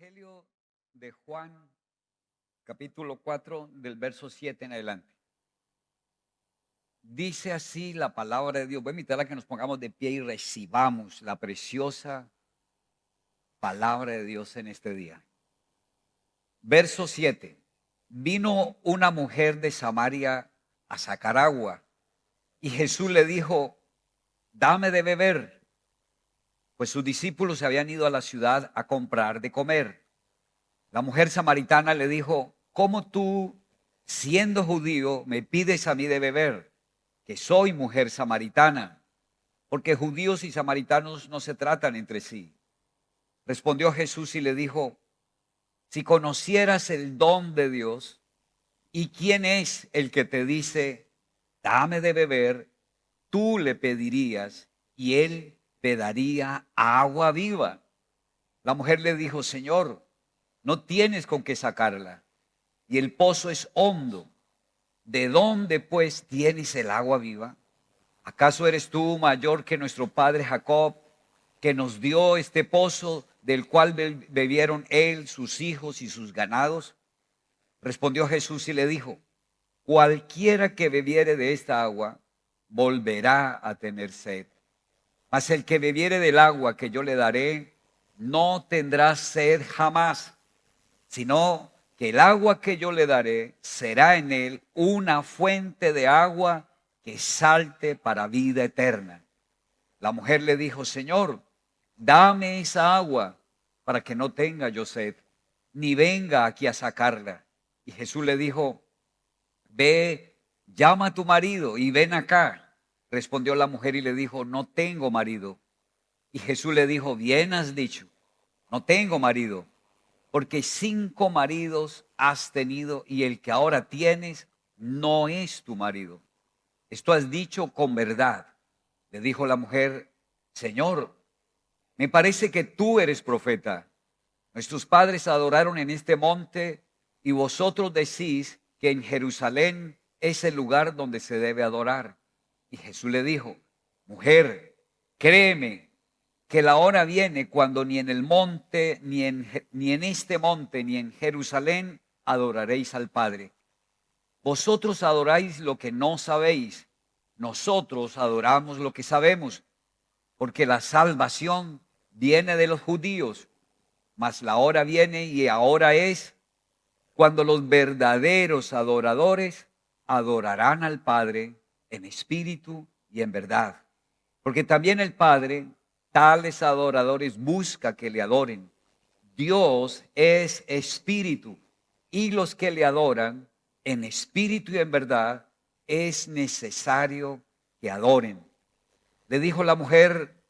Evangelio de Juan, capítulo 4, del verso 7 en adelante. Dice así la palabra de Dios. Voy a invitar a que nos pongamos de pie y recibamos la preciosa palabra de Dios en este día. Verso 7. Vino una mujer de Samaria a sacar agua y Jesús le dijo: dame de beber, pues sus discípulos se habían ido a la ciudad a comprar de comer. La mujer samaritana le dijo: ¿cómo tú, siendo judío, me pides a mí de beber, que soy mujer samaritana? Porque judíos y samaritanos no se tratan entre sí. Respondió Jesús y le dijo: si conocieras el don de Dios y quién es el que te dice, dame de beber, tú le pedirías y él te daría agua viva. La mujer le dijo: Señor, no tienes con qué sacarla y el pozo es hondo. ¿De dónde pues tienes el agua viva? ¿Acaso eres tú mayor que nuestro padre Jacob, que nos dio este pozo del cual bebieron él, sus hijos y sus ganados? Respondió Jesús y le dijo: cualquiera que bebiere de esta agua volverá a tener sed. Mas el que bebiere del agua que yo le daré no tendrá sed jamás, sino que el agua que yo le daré será en él una fuente de agua que salte para vida eterna. La mujer le dijo: Señor, dame esa agua para que no tenga yo sed, ni venga aquí a sacarla. Y Jesús le dijo: ve, llama a tu marido y ven acá. Respondió la mujer y le dijo: no tengo marido. Y Jesús le dijo: bien has dicho, no tengo marido, porque 5 maridos has tenido y el que ahora tienes no es tu marido. Esto has dicho con verdad. Le dijo la mujer: Señor, me parece que tú eres profeta. Nuestros padres adoraron en este monte y vosotros decís que en Jerusalén es el lugar donde se debe adorar. Y Jesús le dijo: mujer, créeme que la hora viene cuando ni en el monte, ni en este monte, ni en Jerusalén adoraréis al Padre. Vosotros adoráis lo que no sabéis, nosotros adoramos lo que sabemos, porque la salvación viene de los judíos, mas la hora viene y ahora es cuando los verdaderos adoradores adorarán al Padre en espíritu y en verdad. Porque también el Padre tales adoradores busca que le adoren. Dios es espíritu y los que le adoran en espíritu y en verdad es necesario que adoren. Le dijo la mujer: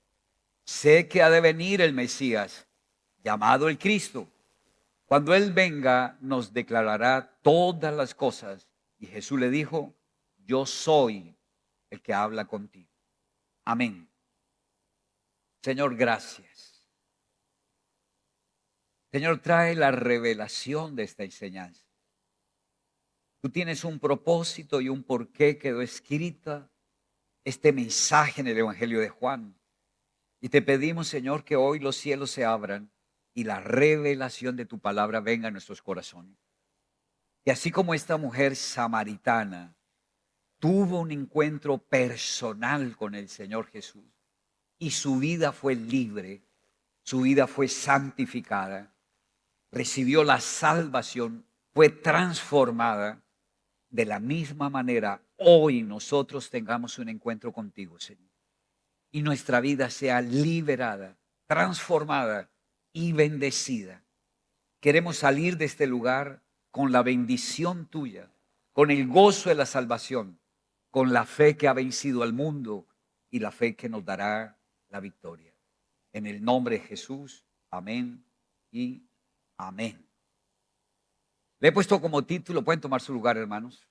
sé que ha de venir el Mesías, llamado el Cristo. Cuando Él venga, nos declarará todas las cosas. Y Jesús le dijo: yo soy el que habla contigo. Amén. Señor, gracias. Señor, trae la revelación de esta enseñanza. Tú tienes un propósito y un porqué quedó escrita este mensaje en el Evangelio de Juan. Y te pedimos, Señor, que hoy los cielos se abran y la revelación de tu palabra venga a nuestros corazones. Y así como esta mujer samaritana tuvo un encuentro personal con el Señor Jesús y su vida fue libre, su vida fue santificada, recibió la salvación, fue transformada. De la misma manera, hoy nosotros tengamos un encuentro contigo, Señor, y nuestra vida sea liberada, transformada y bendecida. Queremos salir de este lugar con la bendición tuya, con el gozo de la salvación, con la fe que ha vencido al mundo y la fe que nos dará la victoria. En el nombre de Jesús, amén y amén. Le he puesto como título, pueden tomar su lugar, hermanos.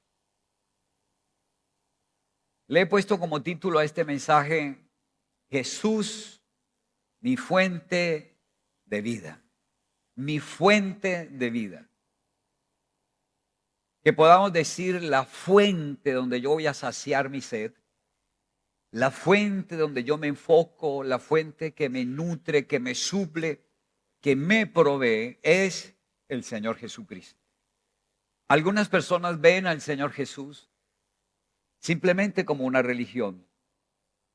Le he puesto como título a este mensaje: Jesús, mi fuente de vida. Mi fuente de vida. Que podamos decir la fuente donde yo voy a saciar mi sed, la fuente donde yo me enfoco, la fuente que me nutre, que me suple, que me provee es el Señor Jesucristo. Algunas personas ven al Señor Jesús simplemente como una religión.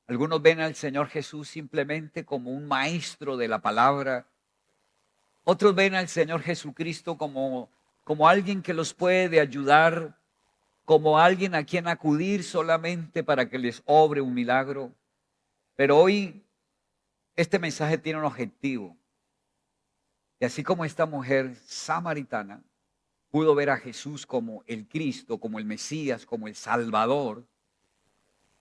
Algunos ven al Señor Jesús simplemente como un maestro de la palabra. Otros ven al Señor Jesucristo como alguien que los puede ayudar, como alguien a quien acudir solamente para que les obre un milagro. Pero hoy este mensaje tiene un objetivo. Y así como esta mujer samaritana pudo ver a Jesús como el Cristo, como el Mesías, como el Salvador,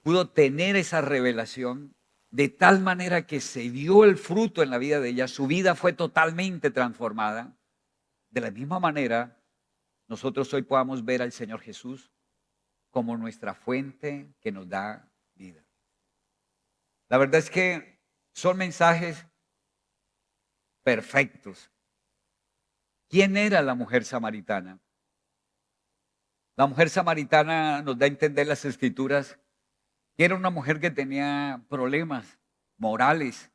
pudo tener esa revelación de tal manera que se vio el fruto en la vida de ella, su vida fue totalmente transformada. De la misma manera, nosotros hoy podamos ver al Señor Jesús como nuestra fuente que nos da vida. La verdad es que son mensajes perfectos. ¿Quién era la mujer samaritana? La mujer samaritana nos da a entender las Escrituras que era una mujer que tenía problemas morales,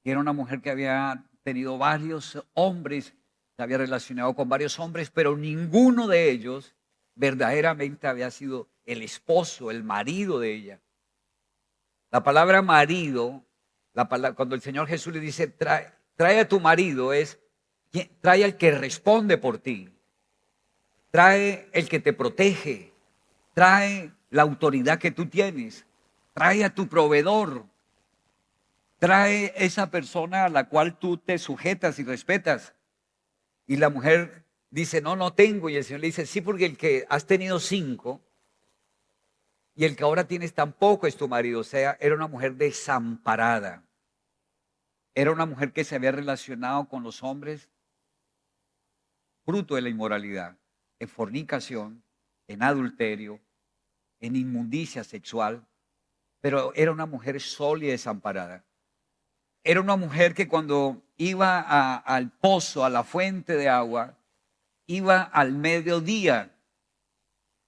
que era una mujer que había tenido varios hombres, se había relacionado con varios hombres, pero ninguno de ellos verdaderamente había sido el esposo, el marido de ella. La palabra marido, cuando el Señor Jesús le dice, trae a tu marido, trae al que responde por ti, trae el que te protege, trae la autoridad que tú tienes, trae a tu proveedor, trae esa persona a la cual tú te sujetas y respetas. Y la mujer dice, no, no tengo. Y el Señor le dice, sí, porque el que has tenido 5 y el que ahora tienes tampoco es tu marido. O sea, era una mujer desamparada. Era una mujer que se había relacionado con los hombres fruto de la inmoralidad, en fornicación, en adulterio, en inmundicia sexual, pero era una mujer sola y desamparada. Era una mujer que cuando iba al pozo, a la fuente de agua, iba al mediodía.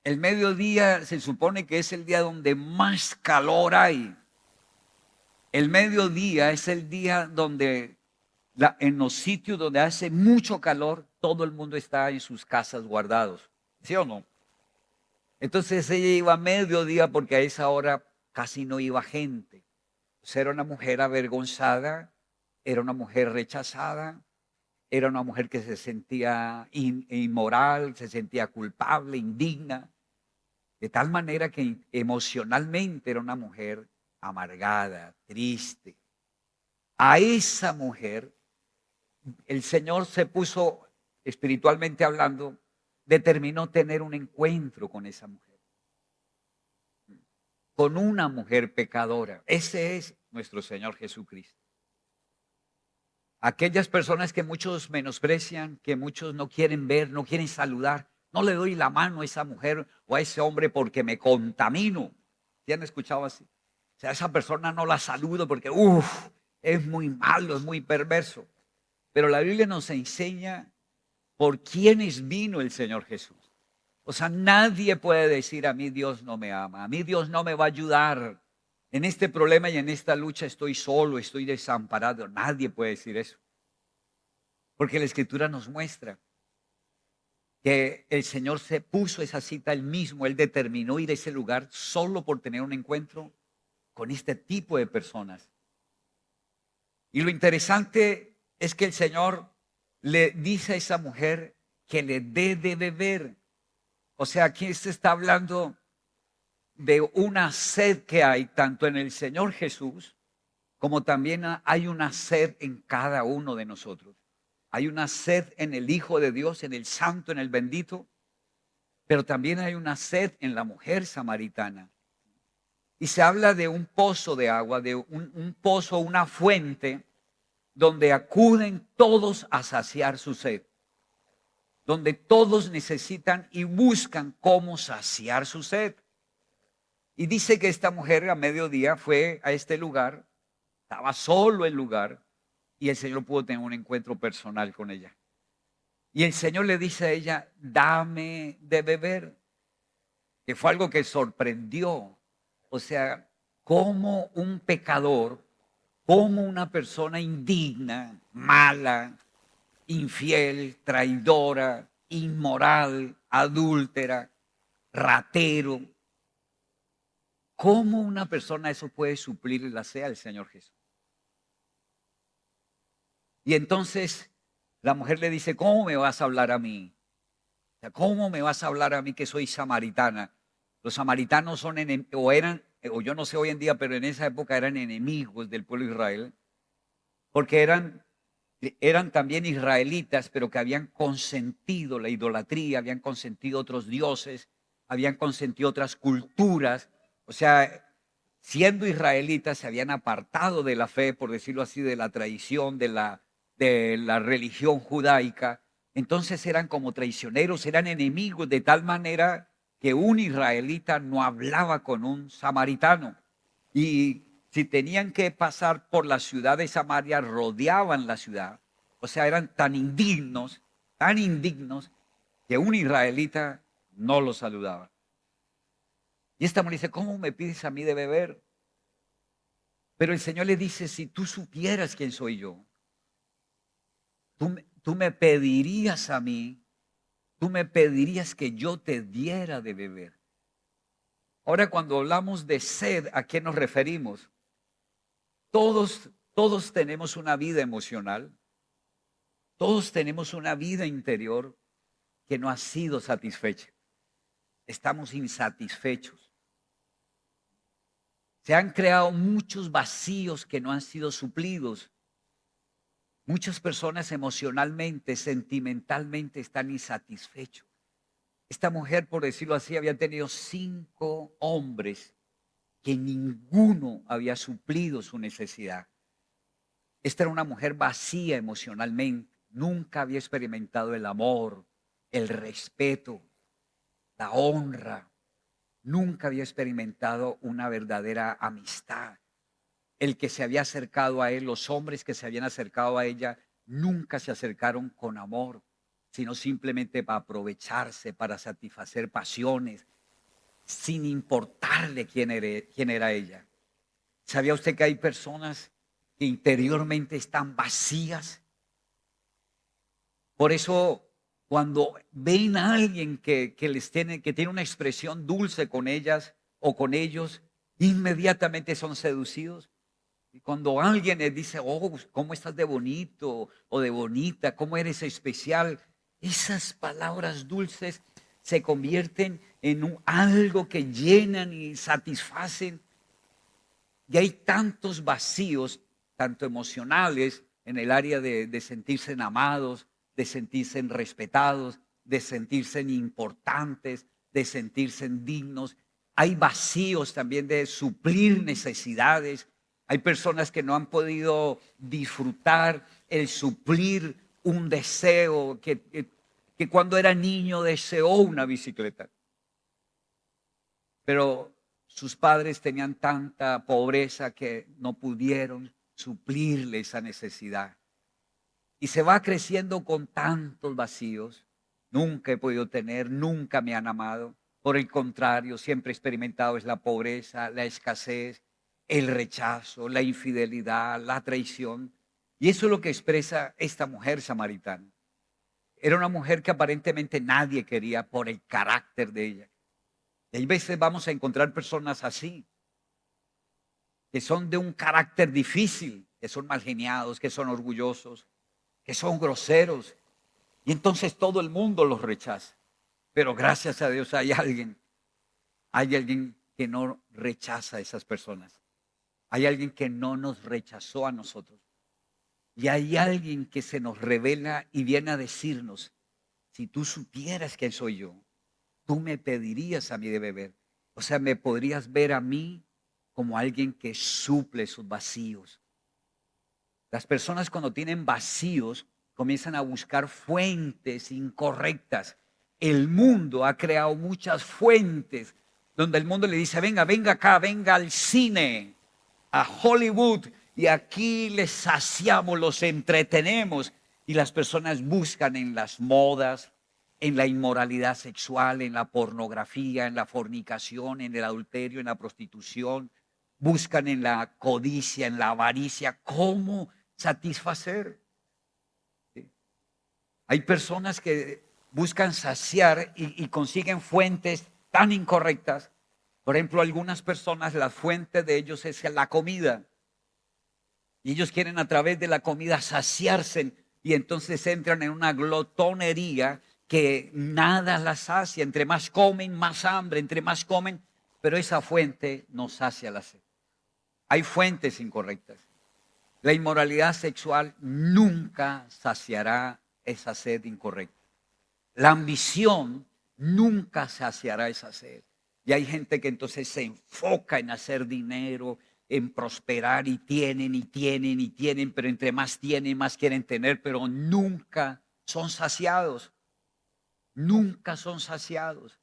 El mediodía se supone que es el día donde más calor hay. El mediodía es el día donde en los sitios donde hace mucho calor, todo el mundo está en sus casas guardados. ¿Sí o no? Entonces ella iba a mediodía porque a esa hora casi no iba gente. O sea, era una mujer avergonzada, era una mujer rechazada, era una mujer que se sentía inmoral, se sentía culpable, indigna, de tal manera que emocionalmente era una mujer amargada, triste. A esa mujer el Señor se puso, espiritualmente hablando, determinó tener un encuentro con esa mujer, con una mujer pecadora. Ese es nuestro Señor Jesucristo. Aquellas personas que muchos menosprecian, que muchos no quieren ver, no quieren saludar, no le doy la mano a esa mujer o a ese hombre porque me contamino. ¿Sí han escuchado así? O sea, a esa persona no la saludo porque, es muy malo, es muy perverso. Pero la Biblia nos enseña por quiénes vino el Señor Jesús. O sea, nadie puede decir a mí Dios no me ama, a mí Dios no me va a ayudar. En este problema y en esta lucha estoy solo, estoy desamparado. Nadie puede decir eso. Porque la Escritura nos muestra que el Señor se puso esa cita él mismo, él determinó ir a ese lugar solo por tener un encuentro con este tipo de personas. Y lo interesante es que el Señor le dice a esa mujer que le dé de beber. O sea, aquí se está hablando de una sed que hay tanto en el Señor Jesús como también hay una sed en cada uno de nosotros. Hay una sed en el Hijo de Dios, en el Santo, en el Bendito, pero también hay una sed en la mujer samaritana. Y se habla de un pozo de agua, de un pozo, una fuente, donde acuden todos a saciar su sed, donde todos necesitan y buscan cómo saciar su sed. Y dice que esta mujer a mediodía fue a este lugar, estaba solo el lugar, y el Señor pudo tener un encuentro personal con ella. Y el Señor le dice a ella, dame de beber, que fue algo que sorprendió. O sea, como un pecador, como una persona indigna, mala, infiel, traidora, inmoral, adúltera, ratero. ¿Cómo una persona eso puede suplir la sea del Señor Jesús? Y entonces la mujer le dice, ¿cómo me vas a hablar a mí? O sea, ¿cómo me vas a hablar a mí que soy samaritana? Los samaritanos son o eran, o yo no sé hoy en día, pero en esa época eran enemigos del pueblo de Israel, porque eran también israelitas, pero que habían consentido la idolatría, habían consentido otros dioses, habían consentido otras culturas. O sea, siendo israelitas se habían apartado de la fe, por decirlo así, de la tradición, de la religión judaica. Entonces eran como traicioneros, eran enemigos, de tal manera que un israelita no hablaba con un samaritano. Y si tenían que pasar por la ciudad de Samaria, rodeaban la ciudad. O sea, eran tan indignos, que un israelita no los saludaba. Y esta mujer dice, ¿cómo me pides a mí de beber? Pero el Señor le dice, si tú supieras quién soy yo, tú me pedirías a mí, tú me pedirías que yo te diera de beber. Ahora, cuando hablamos de sed, ¿a qué nos referimos? Todos tenemos una vida emocional, todos tenemos una vida interior que no ha sido satisfecha. Estamos insatisfechos. Se han creado muchos vacíos que no han sido suplidos. Muchas personas emocionalmente, sentimentalmente están insatisfechos. Esta mujer, por decirlo así, había tenido 5 hombres que ninguno había suplido su necesidad. Esta era una mujer vacía emocionalmente. Nunca había experimentado el amor, el respeto, la honra. Nunca había experimentado una verdadera amistad. El que se había acercado a él, los hombres que se habían acercado a ella, nunca se acercaron con amor, sino simplemente para aprovecharse, para satisfacer pasiones, sin importarle quién era ella. ¿Sabía usted que hay personas que interiormente están vacías? Por eso, cuando ven a alguien que tiene una expresión dulce con ellas o con ellos, inmediatamente son seducidos. Y cuando alguien les dice, oh, ¿cómo estás de bonito o de bonita? ¿Cómo eres especial? Esas palabras dulces se convierten en algo que llenan y satisfacen. Y hay tantos vacíos, tanto emocionales, en el área de sentirse amados, de sentirse respetados, de sentirse importantes, de sentirse dignos. Hay vacíos también de suplir necesidades. Hay personas que no han podido disfrutar el suplir un deseo, que cuando era niño deseó una bicicleta. Pero sus padres tenían tanta pobreza que no pudieron suplirle esa necesidad. Y se va creciendo con tantos vacíos. Nunca he podido tener, nunca me han amado. Por el contrario, siempre he experimentado es la pobreza, la escasez, el rechazo, la infidelidad, la traición. Y eso es lo que expresa esta mujer samaritana. Era una mujer que aparentemente nadie quería por el carácter de ella. Y hay veces vamos a encontrar personas así, que son de un carácter difícil, que son mal geniados, que son orgullosos, que son groseros. Y entonces todo el mundo los rechaza. Pero gracias a Dios hay alguien que no rechaza a esas personas. Hay alguien que no nos rechazó a nosotros. Y hay alguien que se nos revela y viene a decirnos, si tú supieras quién soy yo, tú me pedirías a mí de beber. O sea, me podrías ver a mí como alguien que suple sus vacíos. Las personas cuando tienen vacíos comienzan a buscar fuentes incorrectas. El mundo ha creado muchas fuentes donde el mundo le dice, venga, venga acá, venga al cine, a Hollywood, y aquí les saciamos, los entretenemos. Y las personas buscan en las modas, en la inmoralidad sexual, en la pornografía, en la fornicación, en el adulterio, en la prostitución. Buscan en la codicia, en la avaricia, cómo satisfacer. Hay personas que buscan saciar y consiguen fuentes tan incorrectas. Por ejemplo, algunas personas, la fuente de ellos es la comida. Y ellos quieren a través de la comida saciarse y entonces entran en una glotonería que nada las sacia. Entre más comen, más hambre, entre más comen, pero esa fuente no sacia la sed. Hay fuentes incorrectas. La inmoralidad sexual nunca saciará esa sed incorrecta. La ambición nunca saciará esa sed. Y hay gente que entonces se enfoca en hacer dinero, en prosperar y tienen y tienen y tienen, pero entre más tienen, más quieren tener, pero nunca son saciados. Nunca son saciados.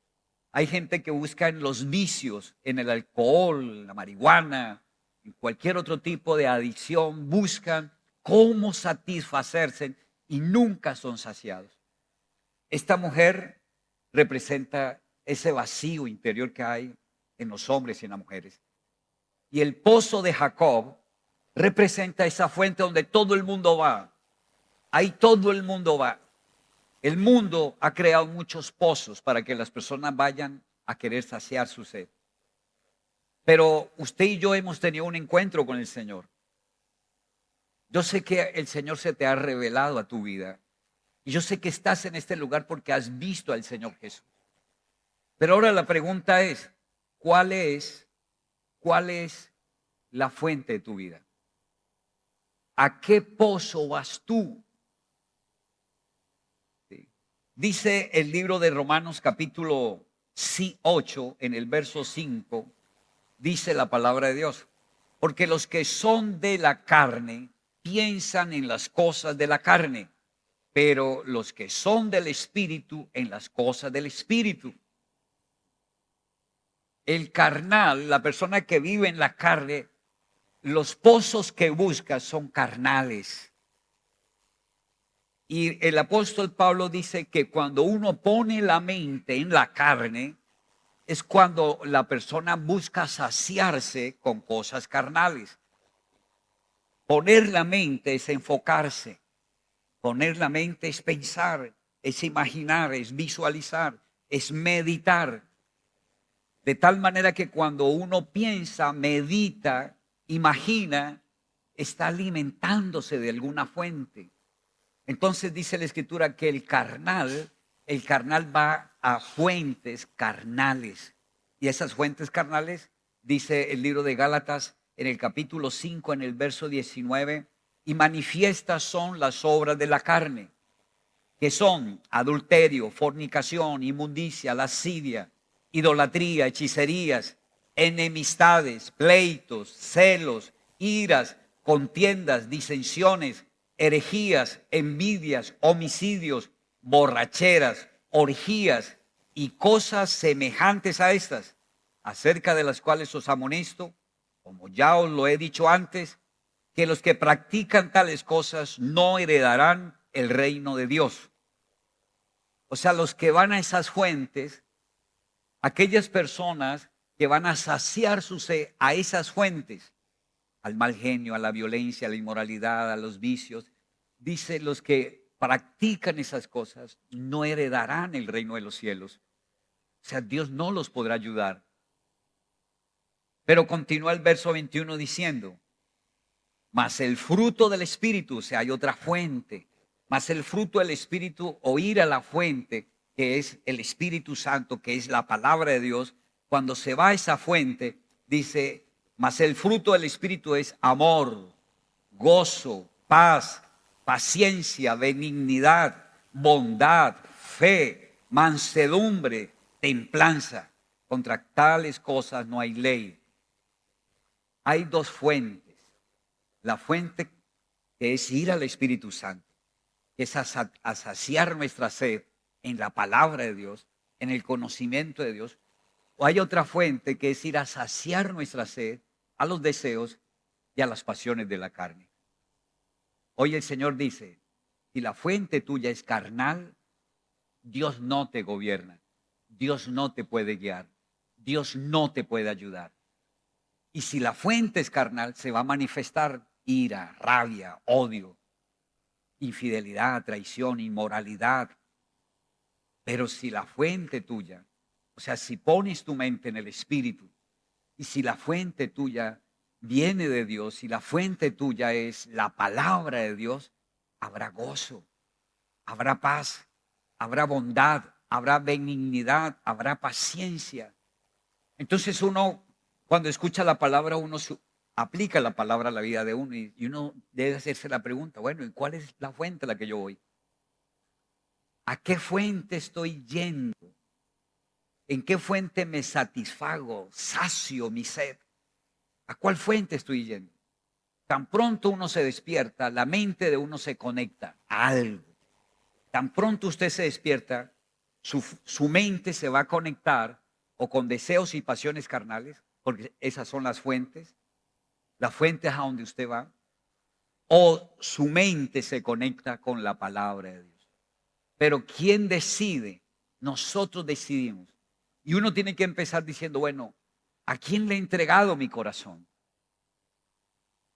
Hay gente que busca en los vicios, en el alcohol, en la marihuana, en cualquier otro tipo de adicción, buscan cómo satisfacerse y nunca son saciados. Esta mujer representa ese vacío interior que hay en los hombres y en las mujeres. Y el pozo de Jacob representa esa fuente donde todo el mundo va. Ahí todo el mundo va. El mundo ha creado muchos pozos para que las personas vayan a querer saciar su sed. Pero usted y yo hemos tenido un encuentro con el Señor. Yo sé que el Señor se te ha revelado a tu vida. Y yo sé que estás en este lugar porque has visto al Señor Jesús. Pero ahora la pregunta es, ¿cuál es la fuente de tu vida? ¿A qué pozo vas tú? Sí. Dice el libro de Romanos capítulo 8, en el verso 5, dice la palabra de Dios, porque los que son de la carne piensan en las cosas de la carne, pero los que son del Espíritu en las cosas del Espíritu. El carnal, la persona que vive en la carne, los pozos que busca son carnales. Y el apóstol Pablo dice que cuando uno pone la mente en la carne, es cuando la persona busca saciarse con cosas carnales. Poner la mente es enfocarse. Poner la mente es pensar, es imaginar, es visualizar, es meditar. De tal manera que cuando uno piensa, medita, imagina, está alimentándose de alguna fuente. Entonces dice la Escritura que el carnal va a fuentes carnales. Y esas fuentes carnales, dice el libro de Gálatas en el capítulo 5, en el verso 19, y manifiestas son las obras de la carne, que son adulterio, fornicación, inmundicia, lascivia, idolatría, hechicerías, enemistades, pleitos, celos, iras, contiendas, disensiones, herejías, envidias, homicidios, borracheras, orgías y cosas semejantes a estas, acerca de las cuales os amonesto, como ya os lo he dicho antes, que los que practican tales cosas no heredarán el reino de Dios. O sea, los que van a esas fuentes, aquellas personas que van a saciar su sed a esas fuentes, al mal genio, a la violencia, a la inmoralidad, a los vicios, dice, los que practican esas cosas no heredarán el reino de los cielos. O sea, Dios no los podrá ayudar. Pero continúa el verso 21 diciendo, mas el fruto del Espíritu, o sea, hay otra fuente, mas el fruto del Espíritu, o ir a la fuente, que es el Espíritu Santo, que es la palabra de Dios, cuando se va a esa fuente, dice, mas el fruto del Espíritu es amor, gozo, paz, paciencia, benignidad, bondad, fe, mansedumbre, templanza. Contra tales cosas no hay ley. Hay dos fuentes. La fuente que es ir al Espíritu Santo, que es a saciar nuestra sed en la palabra de Dios, en el conocimiento de Dios. O hay otra fuente que es ir a saciar nuestra sed a los deseos y a las pasiones de la carne. Hoy el Señor dice, si la fuente tuya es carnal, Dios no te gobierna, Dios no te puede guiar, Dios no te puede ayudar. Y si la fuente es carnal, se va a manifestar ira, rabia, odio. infidelidad, traición, inmoralidad. Pero si la fuente tuya, o sea, si pones tu mente en el Espíritu, y si la fuente tuya viene de Dios, si la fuente tuya es la palabra de Dios, habrá gozo, habrá paz, habrá bondad, habrá benignidad, habrá paciencia. Entonces uno, cuando escucha la palabra, uno aplica la palabra a la vida de uno y uno debe hacerse la pregunta, bueno, ¿y cuál es la fuente a la que yo voy? ¿A qué fuente estoy yendo? ¿En qué fuente me satisfago, sacio mi sed? ¿A cuál fuente estoy yendo? Tan pronto uno se despierta, la mente de uno se conecta a algo. Tan pronto usted se despierta, su mente se va a conectar o con deseos y pasiones carnales, porque esas son las fuentes. La fuente es a donde usted va. O su mente se conecta con la palabra de Dios. Pero ¿quién decide? Nosotros decidimos. Y uno tiene que empezar diciendo, bueno, ¿a quién le he entregado mi corazón?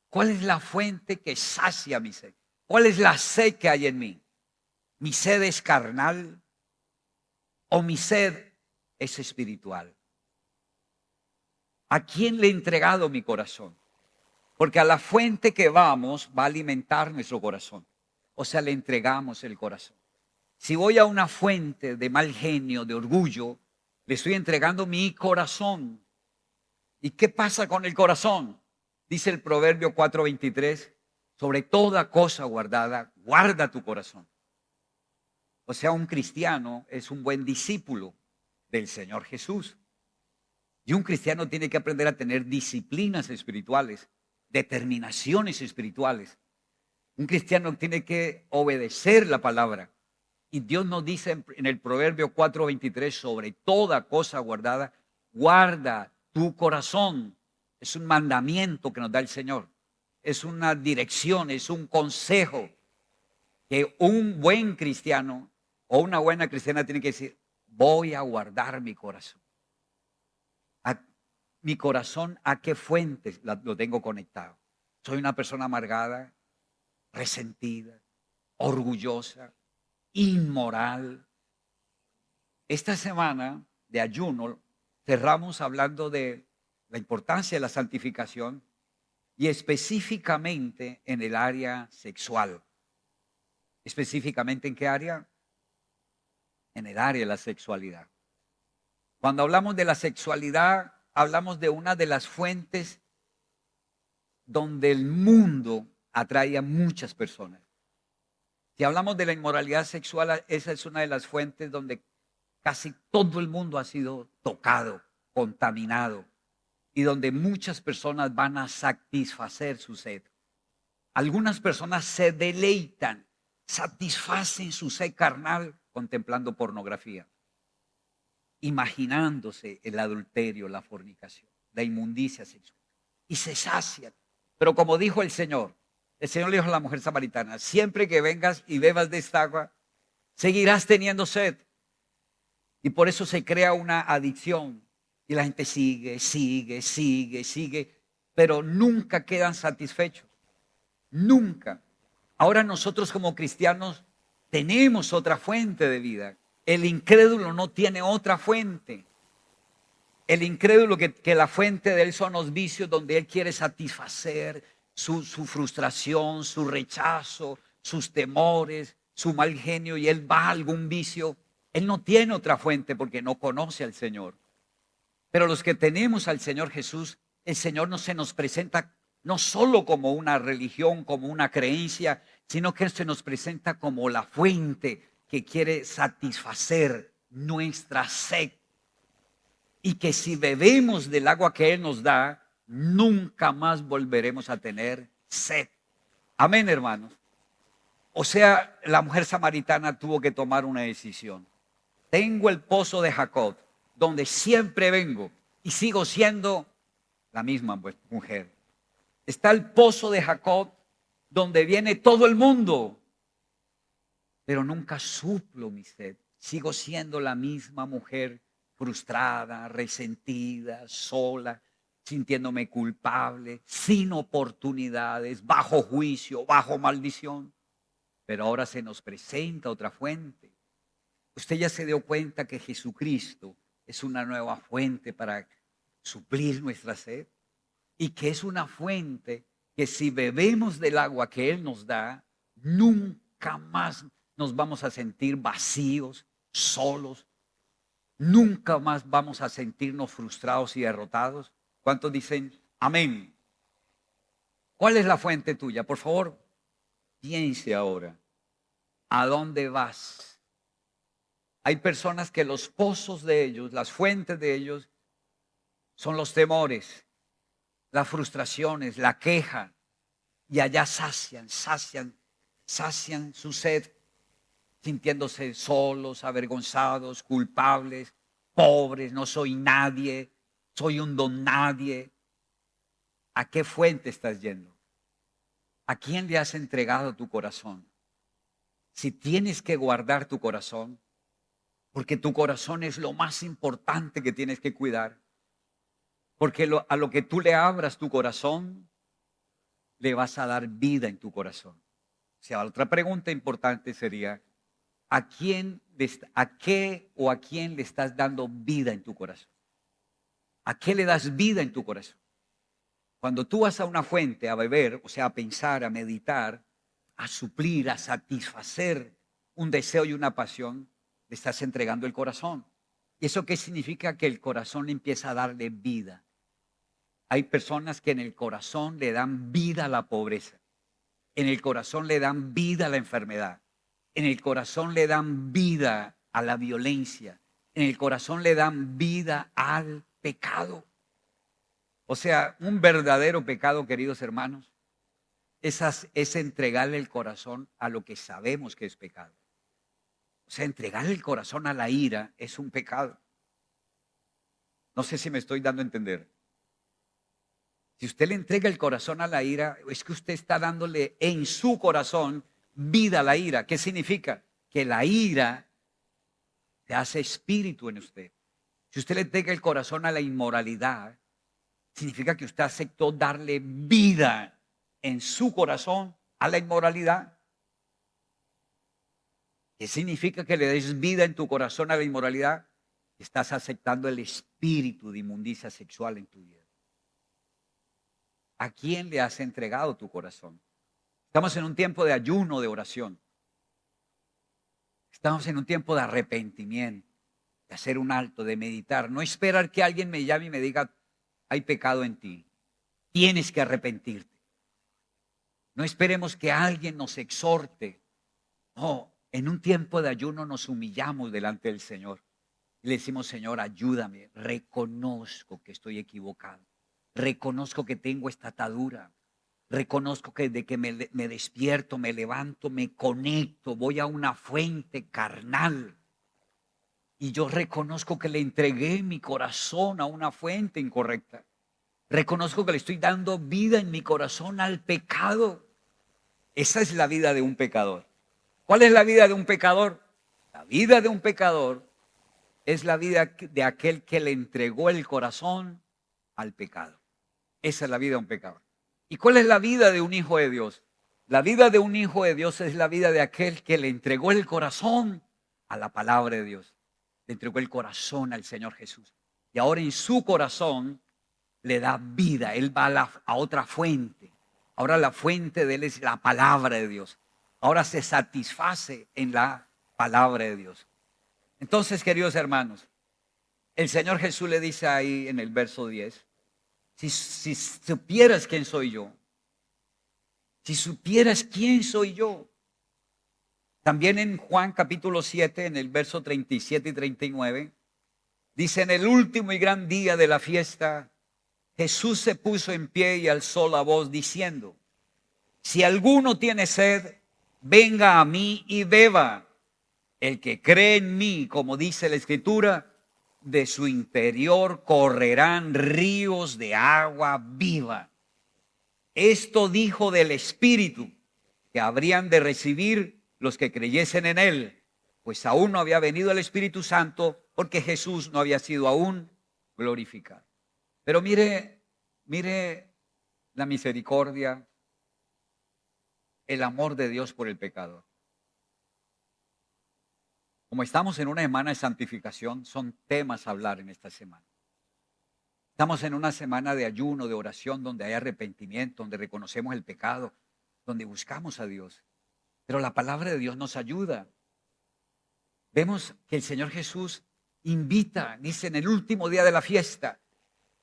¿Cuál es la fuente que sacia mi sed? ¿Cuál es la sed que hay en mí? ¿Mi sed es carnal o mi sed es espiritual? ¿A quién le he entregado mi corazón? Porque a la fuente que vamos va a alimentar nuestro corazón. O sea, le entregamos el corazón. Si voy a una fuente de mal genio, de orgullo, le estoy entregando mi corazón. ¿Y qué pasa con el corazón? Dice el Proverbio 4:23, sobre toda cosa guardada, guarda tu corazón. O sea, un cristiano es un buen discípulo del Señor Jesús. Y un cristiano tiene que aprender a tener disciplinas espirituales, determinaciones espirituales. Un cristiano tiene que obedecer la palabra. Y Dios nos dice en el Proverbio 4:23, sobre toda cosa guardada, guarda tu corazón. Es un mandamiento que nos da el Señor. Es una dirección, es un consejo que un buen cristiano o una buena cristiana tiene que decir, voy a guardar mi corazón. Mi corazón, ¿a qué fuentes lo tengo conectado? Soy una persona amargada, resentida, orgullosa, inmoral. Esta semana de ayuno cerramos hablando de la importancia de la santificación y específicamente en el área sexual. ¿Específicamente en qué área? En el área de la sexualidad. Cuando hablamos de la sexualidad, hablamos de una de las fuentes donde el mundo atrae a muchas personas. Si hablamos de la inmoralidad sexual, esa es una de las fuentes donde casi todo el mundo ha sido tocado, contaminado, y donde muchas personas van a satisfacer su sed. Algunas personas se deleitan, satisfacen su sed carnal contemplando pornografía, imaginándose el adulterio, la fornicación, la inmundicia sexual, y se sacian. Pero como dijo el Señor le dijo a la mujer samaritana, siempre que vengas y bebas de esta agua, seguirás teniendo sed. Y por eso se crea una adicción. Y la gente sigue, pero nunca quedan satisfechos. Nunca. Ahora nosotros como cristianos tenemos otra fuente de vida. El incrédulo no tiene otra fuente. El incrédulo que la fuente de él son los vicios donde él quiere satisfacer su frustración, su rechazo, sus temores, su mal genio y él va a algún vicio. Él no tiene otra fuente porque no conoce al Señor. Pero los que tenemos al Señor Jesús, el Señor no se nos presenta no solo como una religión, como una creencia, sino que se nos presenta como la fuente que quiere satisfacer nuestra sed. Y que si bebemos del agua que Él nos da, nunca más volveremos a tener sed. Amén, hermanos. O sea, la mujer samaritana tuvo que tomar una decisión. Tengo el pozo de Jacob, donde siempre vengo y sigo siendo la misma mujer. Está el pozo de Jacob, donde viene todo el mundo, pero nunca suplo mi sed. Sigo siendo la misma mujer, frustrada, resentida, sola, sintiéndome culpable, sin oportunidades, bajo juicio, bajo maldición. pero ahora se nos presenta otra fuente. Usted ya se dio cuenta que Jesucristo es una nueva fuente para suplir nuestra sed y que es una fuente que si bebemos del agua que Él nos da, nunca más nos vamos a sentir vacíos, solos, nunca más vamos a sentirnos frustrados y derrotados. ¿Cuántos dicen amén? ¿Cuál es la fuente tuya? Por favor, piense ahora, ¿a dónde vas? Hay personas que los pozos de ellos, las fuentes de ellos, son los temores, las frustraciones, la queja, y allá sacian su sed, sintiéndose solos, avergonzados, culpables, pobres, no soy nadie, soy un don nadie. ¿A qué fuente estás yendo? ¿A quién le has entregado tu corazón? Si tienes que guardar tu corazón, porque tu corazón es lo más importante que tienes que cuidar, porque a lo que tú le abras tu corazón, le vas a dar vida en tu corazón. O sea, otra pregunta importante sería, ¿a quién, a qué o a quién le estás dando vida en tu corazón? ¿A qué le das vida en tu corazón? Cuando tú vas a una fuente a beber, o sea, a pensar, a meditar, a suplir, a satisfacer un deseo y una pasión, le estás entregando el corazón. ¿Y eso qué significa? Que el corazón empieza a darle vida. Hay personas que en el corazón le dan vida a la pobreza. En el corazón le dan vida a la enfermedad. En el corazón le dan vida a la violencia. En el corazón le dan vida al pecado. O sea, un verdadero pecado, queridos hermanos, es entregarle el corazón a lo que sabemos que es pecado. O sea, entregarle el corazón a la ira es un pecado. No sé si me estoy dando a entender. Si usted le entrega el corazón a la ira, es que usted está dándole en su corazón vida a la ira. ¿Qué significa? Que la ira te hace espíritu en usted. Si usted le entrega el corazón a la inmoralidad, significa que usted aceptó darle vida en su corazón a la inmoralidad. ¿Qué significa que le des vida en tu corazón a la inmoralidad? Estás aceptando el espíritu de inmundicia sexual en tu vida. ¿A quién le has entregado tu corazón? Estamos en un tiempo de ayuno, de oración. Estamos en un tiempo de arrepentimiento, de hacer un alto, de meditar. No esperar que alguien me llame y me diga, hay pecado en ti. Tienes que arrepentirte. No esperemos que alguien nos exhorte. No, en un tiempo de ayuno nos humillamos delante del Señor. Y le decimos, Señor, ayúdame. Reconozco que estoy equivocado. Reconozco que tengo esta atadura. Reconozco que de que me despierto, me levanto, me conecto, voy a una fuente carnal. Y yo reconozco que le entregué mi corazón a una fuente incorrecta. Reconozco que le estoy dando vida en mi corazón al pecado. Esa es la vida de un pecador. ¿Cuál es la vida de un pecador? La vida de un pecador es la vida de aquel que le entregó el corazón al pecado. Esa es la vida de un pecador. ¿Y cuál es la vida de un hijo de Dios? La vida de un hijo de Dios es la vida de aquel que le entregó el corazón a la palabra de Dios. Le entregó el corazón al Señor Jesús. Y ahora en su corazón le da vida. Él va a otra fuente. Ahora la fuente de él es la palabra de Dios. Ahora se satisface en la palabra de Dios. Entonces, queridos hermanos, el Señor Jesús le dice ahí en el verso 10, si supieras quién soy yo, si supieras quién soy yo. También en Juan capítulo 7, en el verso 37 y 39, dice, en el último y gran día de la fiesta, Jesús se puso en pie y alzó la voz diciendo, si alguno tiene sed, venga a mí y beba. El que cree en mí, como dice la Escritura, de su interior correrán ríos de agua viva. Esto dijo del Espíritu que habrían de recibir los que creyesen en él, pues aún no había venido el Espíritu Santo porque Jesús no había sido aún glorificado. Pero mire la misericordia, el amor de Dios por el pecador. Como estamos en una semana de santificación, son temas a hablar en esta semana. Estamos en una semana de ayuno, de oración, donde hay arrepentimiento, donde reconocemos el pecado, donde buscamos a Dios. Pero la palabra de Dios nos ayuda. Vemos que el Señor Jesús invita, dice en el último día de la fiesta.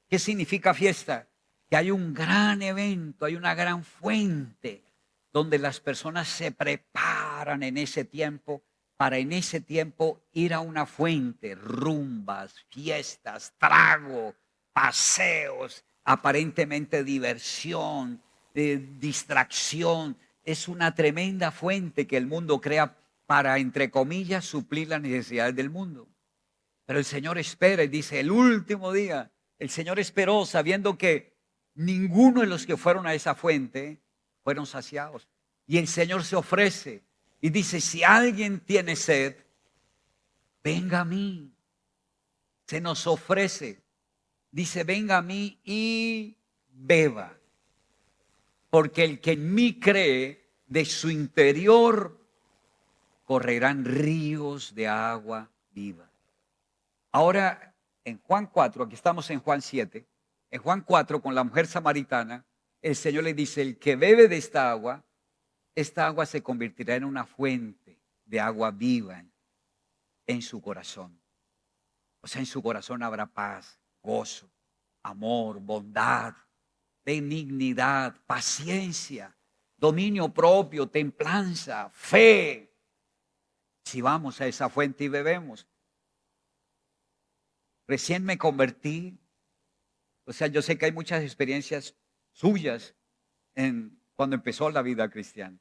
¿Qué significa fiesta? Que hay un gran evento, hay una gran fuente donde las personas se preparan en ese tiempo para en ese tiempo ir a una fuente, rumbas, fiestas, trago, paseos, aparentemente diversión, distracción. Es una tremenda fuente que el mundo crea para, entre comillas, suplir las necesidades del mundo. Pero el Señor espera y dice, el último día, el Señor esperó sabiendo que ninguno de los que fueron a esa fuente fueron saciados. Y el Señor se ofrece y dice, si alguien tiene sed, venga a mí. Se nos ofrece. Dice, venga a mí y beba. Porque el que en mí cree, de su interior correrán ríos de agua viva. Ahora, en Juan 4, aquí estamos en Juan 7, en Juan 4 con la mujer samaritana, el Señor le dice, el que bebe de esta agua se convertirá en una fuente de agua viva en su corazón. O sea, en su corazón habrá paz, gozo, amor, bondad, benignidad, paciencia, dominio propio, templanza, fe. Si vamos a esa fuente y bebemos. Recién me convertí. O sea, yo sé que hay muchas experiencias suyas cuando empezó la vida cristiana.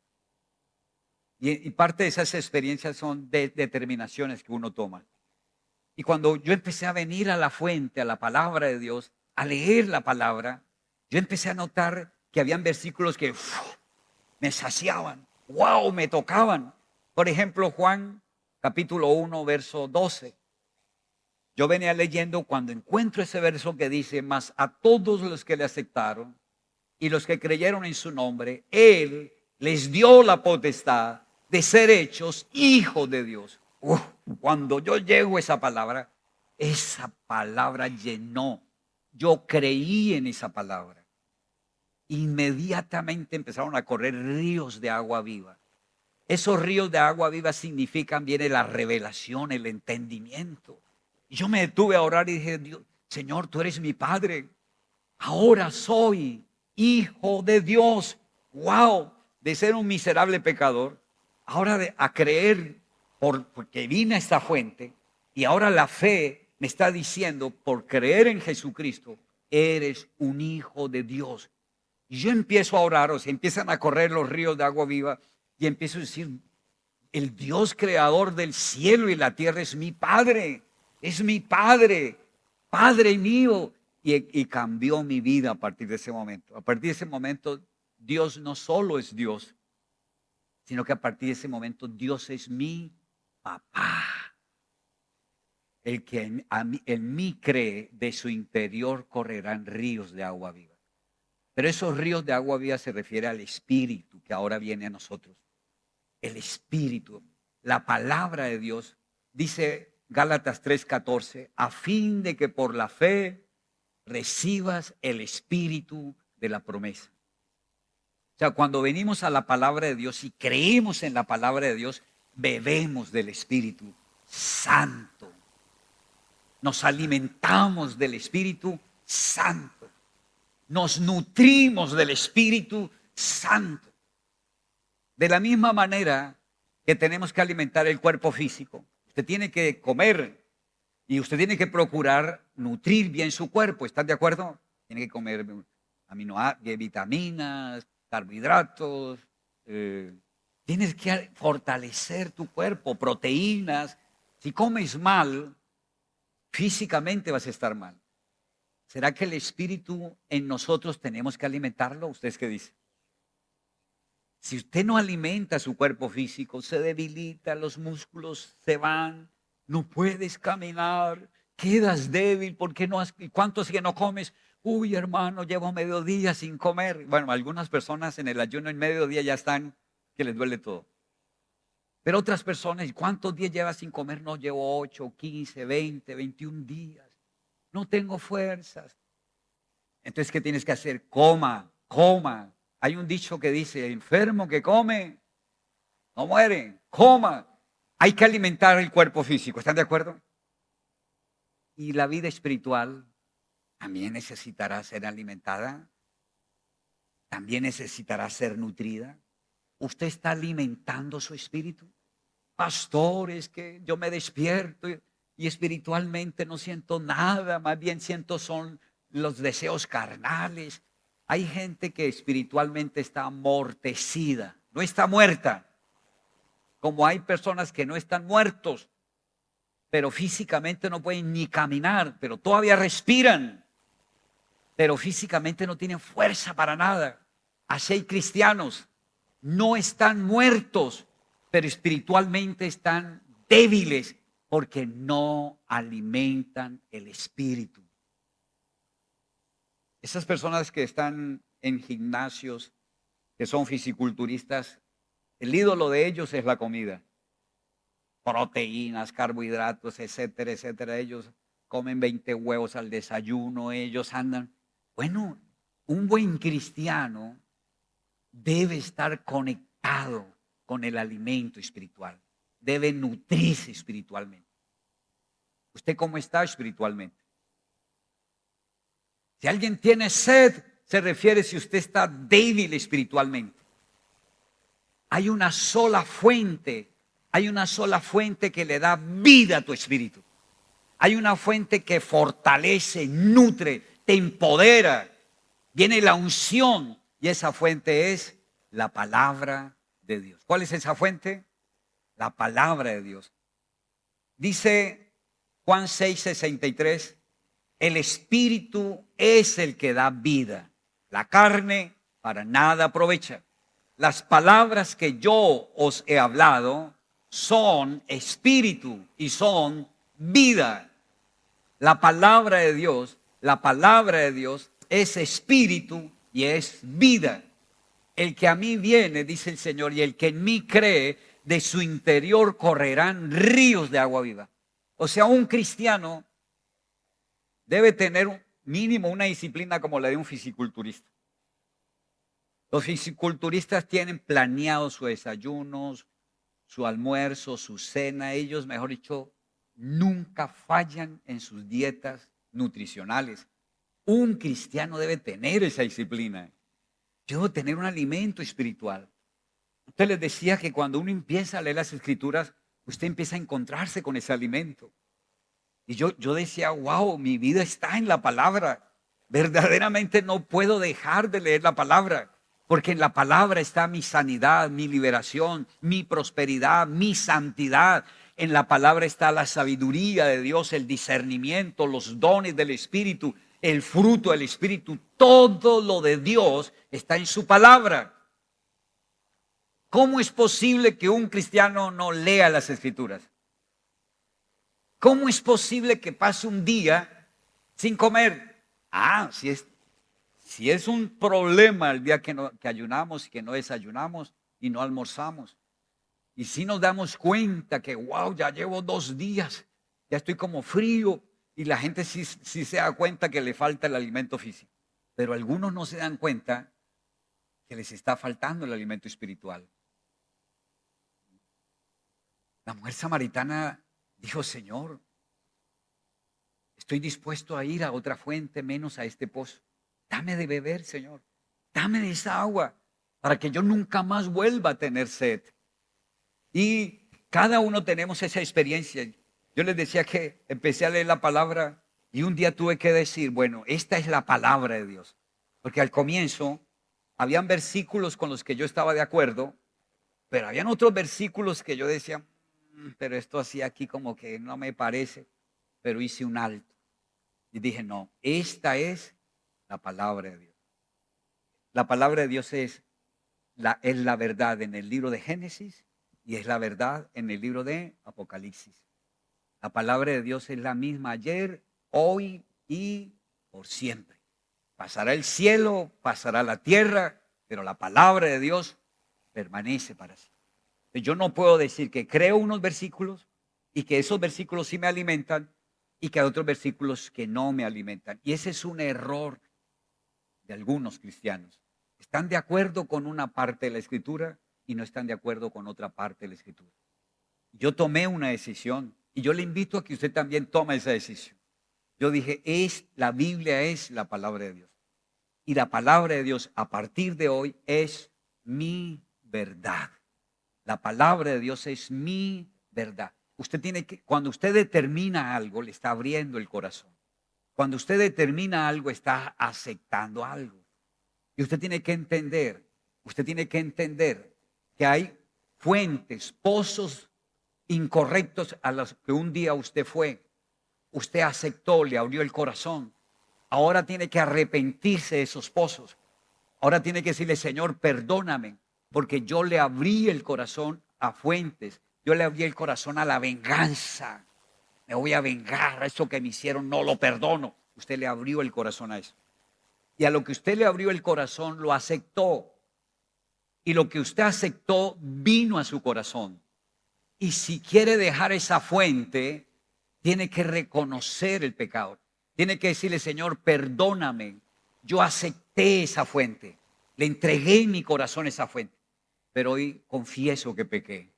Y parte de esas experiencias son determinaciones que uno toma. Y cuando yo empecé a venir a la fuente, a la palabra de Dios, a leer la palabra, yo empecé a notar que habían versículos que me saciaban, wow, me tocaban. Por ejemplo, Juan capítulo 1, verso 12. Yo venía leyendo cuando encuentro ese verso que dice, mas a todos los que le aceptaron y los que creyeron en su nombre, Él les dio la potestad de ser hechos hijos de Dios. Cuando yo llego a esa palabra llenó. Yo creí en esa palabra. Inmediatamente empezaron a correr ríos de agua viva. Esos ríos de agua viva significan, viene la revelación, el entendimiento. Y yo me detuve a orar y dije, Dios, Señor, tú eres mi Padre. Ahora soy hijo de Dios. Wow, de ser un miserable pecador, ahora a creer porque vine a esta fuente y ahora la fe me está diciendo, por creer en Jesucristo, eres un hijo de Dios. Y yo empiezo a orar, o sea, empiezan a correr los ríos de agua viva y empiezo a decir, el Dios creador del cielo y la tierra es mi Padre, Padre mío. Y cambió mi vida a partir de ese momento. A partir de ese momento, Dios no solo es Dios, sino que a partir de ese momento Dios es mi papá. El que en mí cree, de su interior correrán ríos de agua viva. Pero esos ríos de agua viva se refiere al Espíritu que ahora viene a nosotros. El Espíritu, la palabra de Dios, dice Gálatas 3:14, a fin de que por la fe recibas el Espíritu de la promesa. O sea, cuando venimos a la palabra de Dios y creemos en la palabra de Dios, bebemos del Espíritu Santo. Nos alimentamos del Espíritu Santo. Nos nutrimos del Espíritu Santo. De la misma manera que tenemos que alimentar el cuerpo físico. Usted tiene que comer y usted tiene que procurar nutrir bien su cuerpo. ¿Están de acuerdo? Tiene que comer vitaminas, carbohidratos. Tienes que fortalecer tu cuerpo, proteínas. Si comes mal, físicamente vas a estar mal. ¿Será que el Espíritu en nosotros tenemos que alimentarlo? ¿Ustedes qué dicen? Si usted no alimenta su cuerpo físico, se debilita, los músculos se van, no puedes caminar, quedas débil, porque no has, ¿cuántos que no comes? Uy, hermano, llevo mediodía sin comer. Bueno, algunas personas en el ayuno en mediodía ya están que les duele todo. Pero otras personas, ¿cuántos días llevas sin comer? No, llevo 8, 15, 20, 21 días. No tengo fuerzas. Entonces, ¿qué tienes que hacer? Coma, coma. Hay un dicho que dice, enfermo que come, no muere, coma. Hay que alimentar el cuerpo físico, ¿están de acuerdo? Y la vida espiritual también necesitará ser alimentada, también necesitará ser nutrida. ¿Usted está alimentando su espíritu? Pastor, es que yo me despierto y espiritualmente no siento nada, más bien siento son los deseos carnales. Hay gente que espiritualmente está amortecida, no está muerta, como hay personas que no están muertos, pero físicamente no pueden ni caminar, pero todavía respiran, pero físicamente no tienen fuerza para nada. Así hay cristianos, no están muertos, pero espiritualmente están débiles porque no alimentan el espíritu. Esas personas que están en gimnasios, que son fisiculturistas, el ídolo de ellos es la comida. Proteínas, carbohidratos, etcétera, etcétera. Ellos comen 20 huevos al desayuno, ellos andan. Bueno, un buen cristiano debe estar conectado con el alimento espiritual. Debe nutrirse espiritualmente. ¿Usted cómo está espiritualmente? Si alguien tiene sed, se refiere si usted está débil espiritualmente. Hay una sola fuente que le da vida a tu espíritu. Hay una fuente que fortalece, nutre, te empodera. Viene la unción y esa fuente es la palabra de Dios. ¿Cuál es esa fuente? La palabra de Dios. Dice Juan 6:63, el espíritu es el que da vida. La carne para nada aprovecha. Las palabras que yo os he hablado son espíritu y son vida. La palabra de Dios es espíritu y es vida. El que a mí viene, dice el Señor, y el que en mí cree, de su interior correrán ríos de agua viva. O sea, un cristiano debe tener mínimo una disciplina como la de un fisiculturista. Los fisiculturistas tienen planeado sus desayunos, su almuerzo, su cena. Ellos, mejor dicho, nunca fallan en sus dietas nutricionales. Un cristiano debe tener esa disciplina. Yo debo tener un alimento espiritual. Usted les decía que cuando uno empieza a leer las escrituras, usted empieza a encontrarse con ese alimento. Y yo decía, wow, mi vida está en la palabra. Verdaderamente no puedo dejar de leer la palabra, porque en la palabra está mi sanidad, mi liberación, mi prosperidad, mi santidad. En la palabra está la sabiduría de Dios, el discernimiento, los dones del Espíritu, el fruto del Espíritu. Todo lo de Dios está en su palabra. ¿Cómo es posible que un cristiano no lea las Escrituras? ¿Cómo es posible que pase un día sin comer? Si es un problema el día que ayunamos y que no desayunamos y no almorzamos. Y si nos damos cuenta que, wow, ya llevo 2 días, ya estoy como frío. Y la gente sí se da cuenta que le falta el alimento físico. Pero algunos no se dan cuenta que les está faltando el alimento espiritual. La mujer samaritana dijo, Señor, estoy dispuesto a ir a otra fuente menos a este pozo. Dame de beber, Señor. Dame de esa agua para que yo nunca más vuelva a tener sed. Y cada uno tenemos esa experiencia. Yo les decía que empecé a leer la palabra y un día tuve que decir, bueno, esta es la palabra de Dios. Porque al comienzo habían versículos con los que yo estaba de acuerdo, pero habían otros versículos que yo decía, pero esto así aquí como que no me parece, pero hice un alto. Y dije, no, esta es la palabra de Dios. La palabra de Dios es la verdad en el libro de Génesis y es la verdad en el libro de Apocalipsis. La palabra de Dios es la misma ayer, hoy y por siempre. Pasará el cielo, pasará la tierra, pero la palabra de Dios permanece para siempre. Yo no puedo decir que creo unos versículos y que esos versículos sí me alimentan y que hay otros versículos que no me alimentan. Y ese es un error de algunos cristianos. Están de acuerdo con una parte de la Escritura y no están de acuerdo con otra parte de la Escritura. Yo tomé una decisión y yo le invito a que usted también tome esa decisión. Yo dije, la Biblia es la palabra de Dios. Y la palabra de Dios a partir de hoy es mi verdad. La palabra de Dios es mi verdad. Usted tiene que, cuando usted determina algo, le está abriendo el corazón. Cuando usted determina algo, está aceptando algo. Y usted tiene que entender que hay fuentes, pozos incorrectos a los que un día usted fue. Usted aceptó, le abrió el corazón. Ahora tiene que arrepentirse de esos pozos. Ahora tiene que decirle, Señor, perdóname, porque yo le abrí el corazón a fuentes. Yo le abrí el corazón a la venganza. Me voy a vengar, a eso que me hicieron no lo perdono. Usted le abrió el corazón a eso. Y a lo que usted le abrió el corazón lo aceptó. Y lo que usted aceptó vino a su corazón. Y si quiere dejar esa fuente, tiene que reconocer el pecado. Tiene que decirle, Señor, perdóname. Yo acepté esa fuente. Le entregué mi corazón a esa fuente. Pero hoy confieso que pequé.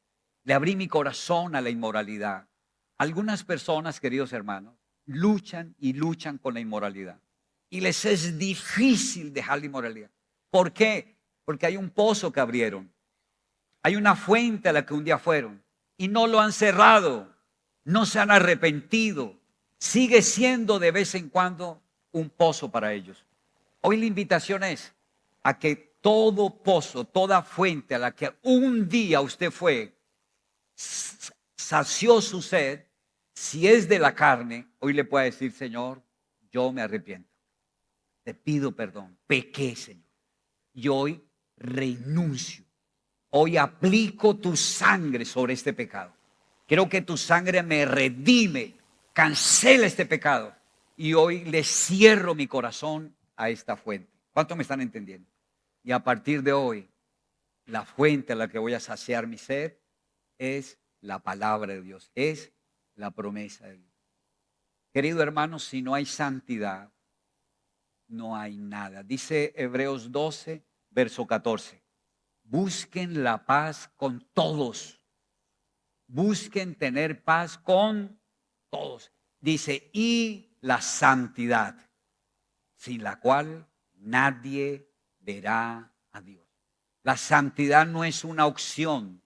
Le abrí mi corazón a la inmoralidad. Algunas personas, queridos hermanos, luchan y luchan con la inmoralidad. Y les es difícil dejar la inmoralidad. ¿Por qué? Porque hay un pozo que abrieron. Hay una fuente a la que un día fueron. Y no lo han cerrado. No se han arrepentido. Sigue siendo de vez en cuando un pozo para ellos. Hoy la invitación es a que todo pozo, toda fuente a la que un día usted fue, sació su sed, si es de la carne, hoy le puede decir, Señor, yo me arrepiento. Te pido perdón. Pequé, Señor. Y hoy renuncio. Hoy aplico tu sangre sobre este pecado. Quiero que tu sangre me redime, cancela este pecado. Y hoy le cierro mi corazón a esta fuente. ¿Cuánto me están entendiendo? Y a partir de hoy, la fuente a la que voy a saciar mi sed es la palabra de Dios, es la promesa de Dios. Querido hermano, si no hay santidad, no hay nada. Dice Hebreos 12, verso 14. Busquen la paz con todos. Busquen tener paz con todos. Dice, y la santidad, sin la cual nadie verá a Dios. La santidad no es una opción.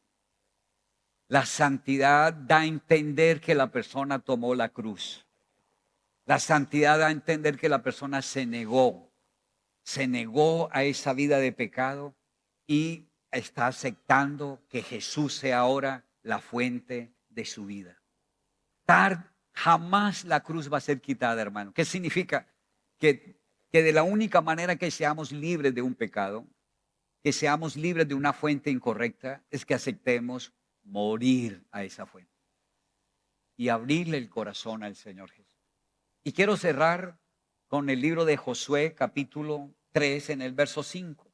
La santidad da a entender que la persona tomó la cruz. La santidad da a entender que la persona se negó a esa vida de pecado y está aceptando que Jesús sea ahora la fuente de su vida. Jamás la cruz va a ser quitada, hermano. ¿Qué significa? Que de la única manera que seamos libres de un pecado, que seamos libres de una fuente incorrecta, es que aceptemos morir a esa fuente y abrirle el corazón al Señor Jesús. Y quiero cerrar con el libro de Josué, capítulo 3, en el verso 5.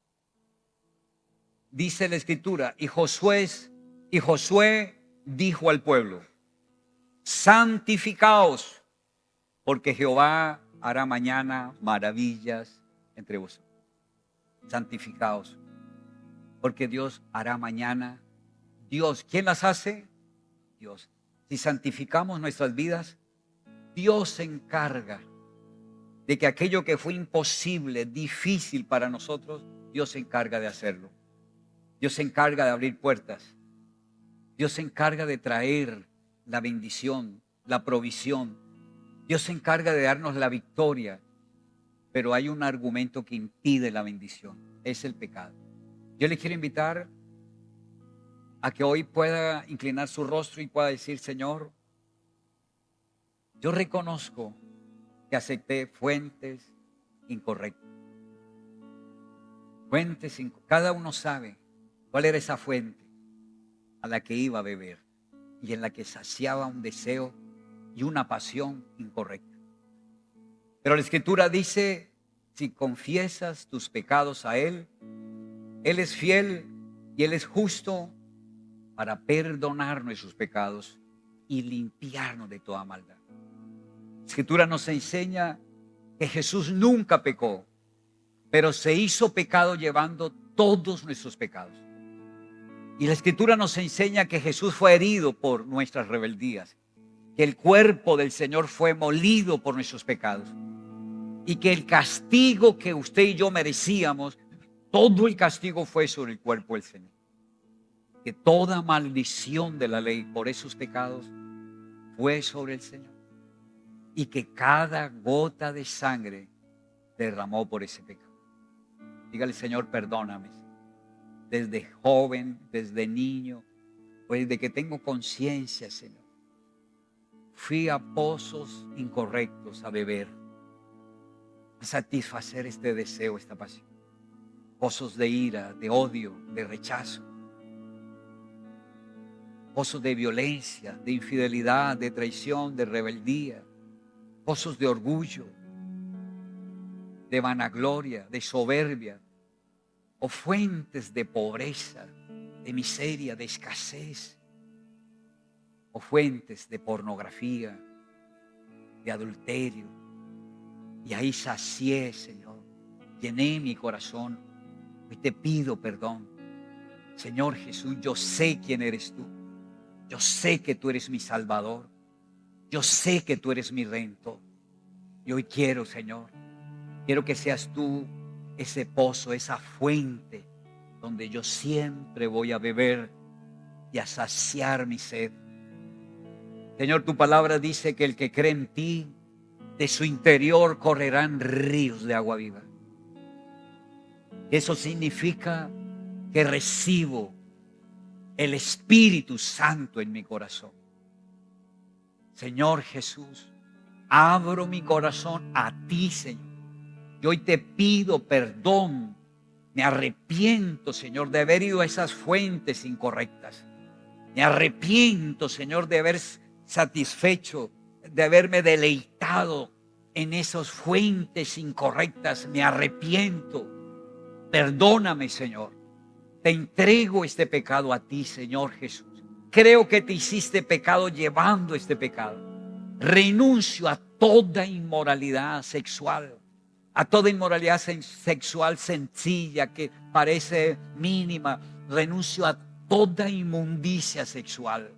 Dice la Escritura, y Josué dijo al pueblo, santificaos, porque Jehová hará mañana maravillas entre vosotros. Santificaos, porque Dios hará mañana. Dios, ¿quién las hace? Dios. Si santificamos nuestras vidas, Dios se encarga de que aquello que fue imposible, difícil para nosotros, Dios se encarga de hacerlo. Dios se encarga de abrir puertas. Dios se encarga de traer la bendición, la provisión. Dios se encarga de darnos la victoria. Pero hay un argumento que impide la bendición. Es el pecado. Yo le quiero invitar a que hoy pueda inclinar su rostro y pueda decir, Señor, yo reconozco que acepté fuentes incorrectas. Cada uno sabe cuál era esa fuente a la que iba a beber y en la que saciaba un deseo y una pasión incorrecta. Pero la Escritura dice, si confiesas tus pecados a Él, Él es fiel y Él es justo para perdonar nuestros pecados y limpiarnos de toda maldad. La Escritura nos enseña que Jesús nunca pecó, pero se hizo pecado llevando todos nuestros pecados. Y la Escritura nos enseña que Jesús fue herido por nuestras rebeldías, que el cuerpo del Señor fue molido por nuestros pecados y que el castigo que usted y yo merecíamos, todo el castigo fue sobre el cuerpo del Señor. Que toda maldición de la ley por esos pecados fue sobre el Señor y que cada gota de sangre derramó por ese pecado. Dígale, Señor, perdóname. Desde joven, desde niño, pues desde que tengo conciencia, Señor, fui a pozos incorrectos a beber, a satisfacer este deseo, esta pasión. Pozos de ira, de odio, de rechazo. Pozos de violencia, de infidelidad, de traición, de rebeldía. Pozos de orgullo, de vanagloria, de soberbia. O fuentes de pobreza, de miseria, de escasez. O fuentes de pornografía, de adulterio. Y ahí sacié, Señor. Llené mi corazón. Y te pido perdón. Señor Jesús, yo sé quién eres tú. Yo sé que tú eres mi Salvador. Yo sé que tú eres mi Redentor. Y hoy quiero, Señor, quiero que seas tú ese pozo, esa fuente donde yo siempre voy a beber y a saciar mi sed. Señor, tu palabra dice que el que cree en ti, de su interior correrán ríos de agua viva. Eso significa que recibo el Espíritu Santo en mi corazón. Señor Jesús, abro mi corazón a ti, Señor. Y hoy te pido perdón. Me arrepiento, Señor, de haber ido a esas fuentes incorrectas. Me arrepiento, Señor, de haber satisfecho, de haberme deleitado en esas fuentes incorrectas. Me arrepiento. Perdóname, Señor. Te entrego este pecado a ti, Señor Jesús. Creo que te hiciste pecado llevando este pecado. Renuncio a toda inmoralidad sexual, a toda inmoralidad sexual sencilla que parece mínima. Renuncio a toda inmundicia sexual.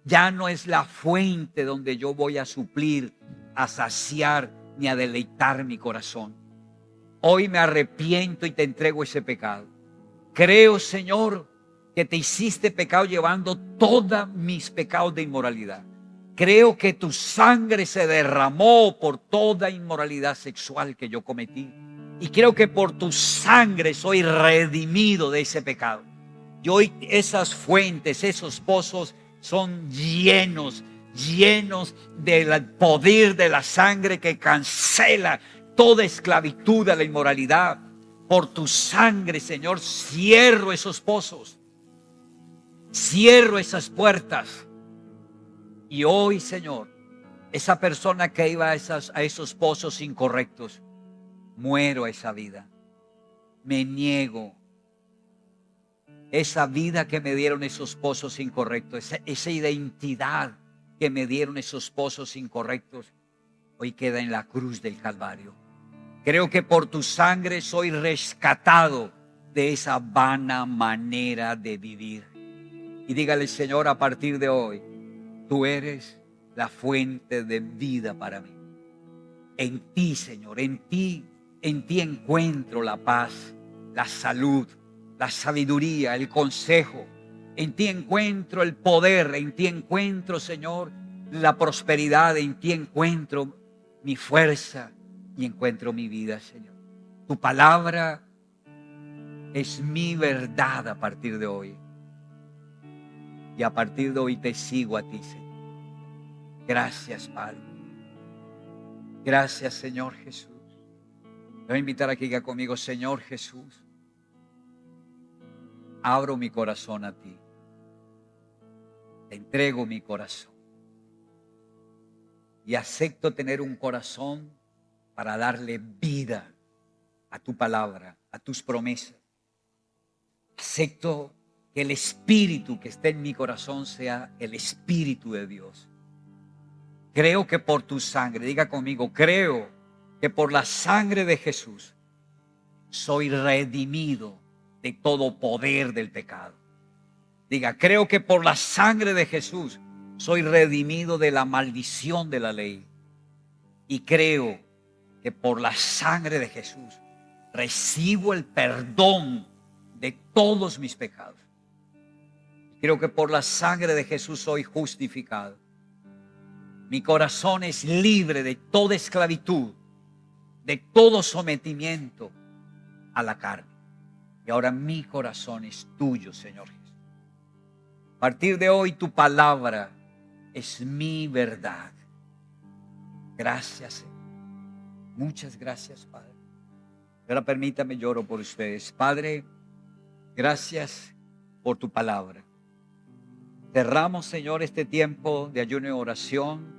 Ya no es la fuente donde yo voy a suplir, a saciar ni a deleitar mi corazón. Hoy me arrepiento y te entrego ese pecado. Creo, Señor, que te hiciste pecado llevando todos mis pecados de inmoralidad. Creo que tu sangre se derramó por toda inmoralidad sexual que yo cometí. Y creo que por tu sangre soy redimido de ese pecado. Y hoy esas fuentes, esos pozos son llenos del poder de la sangre que cancela toda esclavitud a la inmoralidad. Por tu sangre, Señor, cierro esos pozos. Cierro esas puertas. Y hoy, Señor, esa persona que iba a esos pozos incorrectos, muero a esa vida. Me niego. Esa vida que me dieron esos pozos incorrectos, esa identidad que me dieron esos pozos incorrectos, hoy queda en la cruz del Calvario. Creo que por tu sangre soy rescatado de esa vana manera de vivir. Y dígale, Señor, a partir de hoy, tú eres la fuente de vida para mí. En ti, Señor, en ti encuentro la paz, la salud, la sabiduría, el consejo. En ti encuentro el poder, en ti encuentro, Señor, la prosperidad, en ti encuentro mi fuerza y encuentro mi vida, Señor. Tu palabra es mi verdad a partir de hoy. Y a partir de hoy te sigo a ti, Señor. Gracias, Padre. Gracias, Señor Jesús. Te voy a invitar a que diga conmigo, Señor Jesús, abro mi corazón a ti. Te entrego mi corazón. Y acepto tener un corazón para darle vida a tu palabra, a tus promesas. Acepto que el espíritu que esté en mi corazón sea el espíritu de Dios. Creo que por tu sangre, diga conmigo, creo que por la sangre de Jesús soy redimido de todo poder del pecado. Diga, creo que por la sangre de Jesús soy redimido de la maldición de la ley. Y creo que por la sangre de Jesús recibo el perdón de todos mis pecados. Creo que por la sangre de Jesús soy justificado. Mi corazón es libre de toda esclavitud, de todo sometimiento a la carne. Y ahora mi corazón es tuyo, Señor Jesús. A partir de hoy tu palabra es mi verdad. Gracias, Señor. Muchas gracias, Padre. Ahora permítame, lloro por ustedes. Padre, gracias por tu palabra. Cerramos, Señor, este tiempo de ayuno y oración.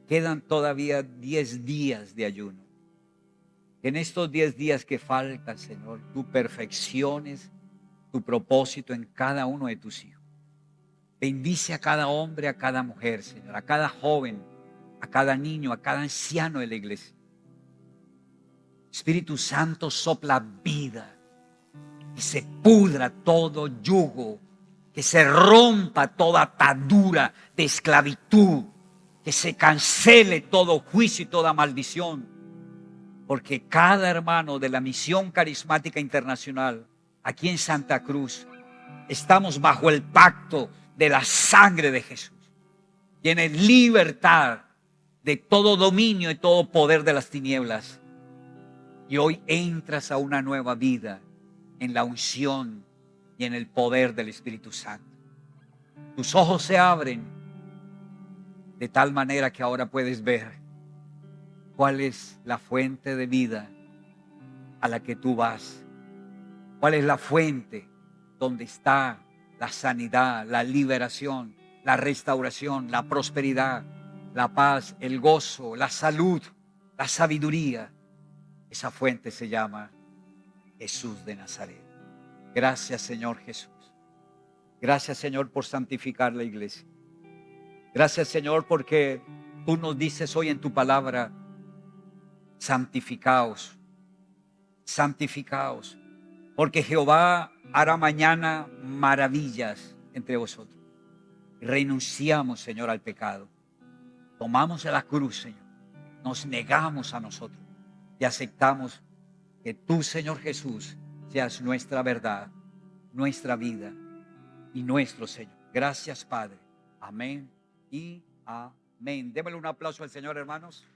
Quedan todavía 10 días de ayuno. En estos 10 días que faltan, Señor, tú perfecciones tu propósito en cada uno de tus hijos. Bendice a cada hombre, a cada mujer, Señor, a cada joven, a cada niño, a cada anciano de la iglesia. Espíritu Santo, sopla vida, que se pudra todo yugo, que se rompa toda atadura de esclavitud, que se cancele todo juicio y toda maldición, porque cada hermano de la Misión Carismática Internacional, aquí en Santa Cruz, estamos bajo el pacto de la sangre de Jesús. Tienes libertad de todo dominio y todo poder de las tinieblas. Y hoy entras a una nueva vida en la unción y en el poder del Espíritu Santo. Tus ojos se abren de tal manera que ahora puedes ver cuál es la fuente de vida a la que tú vas. Cuál es la fuente donde está la sanidad, la liberación, la restauración, la prosperidad, la paz, el gozo, la salud, la sabiduría. Esa fuente se llama Jesús de Nazaret. Gracias, Señor Jesús. Gracias, Señor, por santificar la iglesia. Gracias, Señor, porque tú nos dices hoy en tu palabra, santificaos, santificaos, porque Jehová hará mañana maravillas entre vosotros. Renunciamos, Señor, al pecado. Tomamos la cruz, Señor. Nos negamos a nosotros y aceptamos que tú, Señor Jesús, seas nuestra verdad, nuestra vida y nuestro Señor. Gracias, Padre. Amén y amén. Démosle un aplauso al Señor, hermanos.